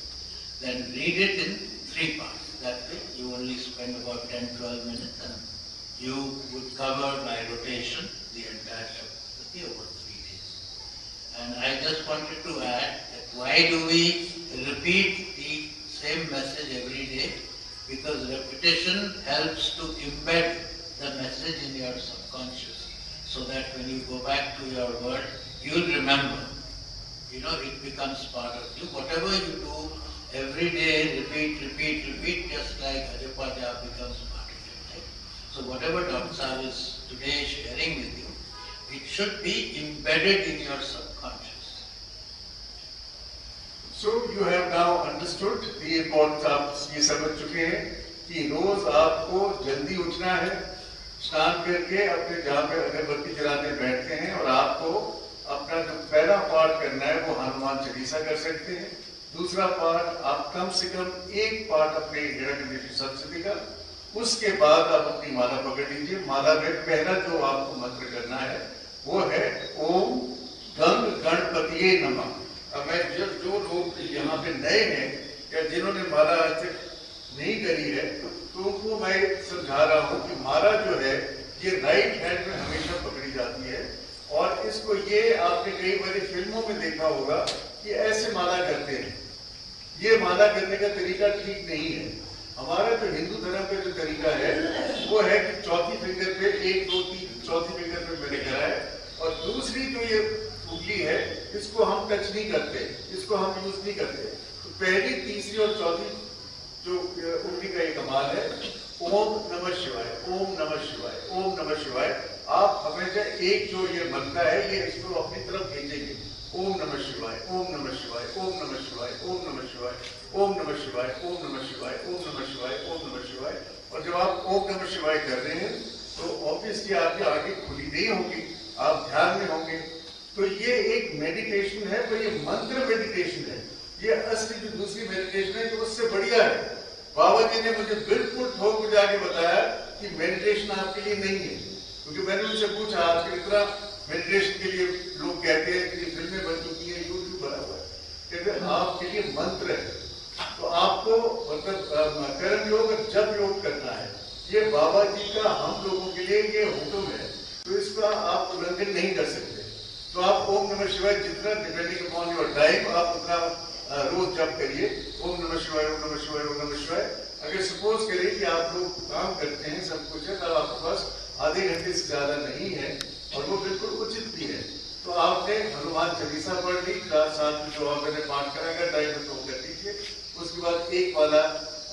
then read it in 3 parts. That way you only spend about 10-12 minutes and you would cover by rotation the entire Saptashati over 3 days. And I just wanted to add that why do we repeat the same message every day? Because repetition helps to embed the message in your subconscious, so that when you go back to your world, you'll remember. You know, it becomes part of you. Whatever you do every day, repeat, just like Ajapa Jap becomes part of your life. So whatever Dr. Saab is today sharing with you, it should be embedded in your subconscious. So you have now understood the importance, आप ये समझ चुके हैं कि रोज आपको जल्दी उठना है, स्नान करके अपने जहाँ पे अगरबत्ती जलाने बैठते हैं, और आपको अपना जो पहला पाठ करना है वो हनुमान चालीसा कर सकते हैं। दूसरा पाठ आप कम से कम 1 पाठ अपने हिरण्यकेशी सप्तशती का, उसके बाद आप अपनी माला पकड़ लीजिए। माला में पहला जो आपको मंत्र करना है वो है ओम गंग गणपतिये नमः। अब मैं जो लोग यहाँ पे नए हैं या जिन्होंने माला आज तक नहीं करी है, तो उनको मैं समझा रहा हूँ कि माला जो है ये राइट हैंड में हमेशा पकड़ी जाती है, और इसको ये आपने कई बार फिल्मों में देखा होगा कि ऐसे माला करते हैं। ये माला करने का तरीका ठीक नहीं है। हमारा जो हिंदू धर्म का जो तरीका है वो है कि चौथी फिंगर पे 1, 2, 3 चौथी फिंगर पे मैंने करा है, और दूसरी जो ये उंगली है इसको हम टच नहीं करते, इसको हम यूज नहीं करते। तो पहली, तीसरी और चौथी जो उंगली का ये कमाल है, ओम नमः शिवाय, ओम नमः शिवाय, ओम नमः शिवाय। आप हमेशा एक जो ये बनता है ये इसको अपनी तरफ खींचेंगे। ओम नमः शिवाय, ओम नमः शिवाय, ओम नमः शिवाय, ओम नमः शिवाय, ओम नमः शिवाय, ओम नमः शिवाय, ओम नमः शिवाय, ओम नमः शिवाय। और जब आप ओम नमः शिवाय कर रहे हैं तो ऑब्वियसली आपकी आंखें खुली नहीं होगी, आप ध्यान में होंगे। तो ये एक मेडिटेशन है, तो ये मंत्र मेडिटेशन है। ये असली जो दूसरी मेडिटेशन है तो उससे बढ़िया है। बाबा जी ने मुझे बिल्कुल ठोक बुझा के बताया कि मेडिटेशन आपके लिए नहीं है, क्योंकि मैंने उनसे पूछा आजकल इतना मेडिटेशन के लिए लोग कहते हैं कि फिल्में बन चुकी है, यूट्यूब बना हुआ है, कहते आपके लिए मंत्र है। तो आपको मतलब कर्म योग और जप योग करना है। ये बाबा जी का हम लोगों के लिए ये हुक्म है, तो इसका आप उल्लंघन नहीं कर सकते। तो आप ओम नमः शिवाय जितना डिपेंडिंग अपॉन योर टाइम आप उतना रोज जप करिए। ओम नमः शिवाय, ओम नमः शिवाय, ओम नमः शिवाय। अगर सपोज करें कि आप लोग काम करते हैं, सब कुछ है, तब आपके पास आधे घंटे से ज्यादा नहीं है और वो बिल्कुल उचित भी है, तो आपने हनुमान चालीसा पढ़ ली, साथ में जो आपने पाठ कराएगा टाइम में तो कर लीजिए। उसके बाद एक वाला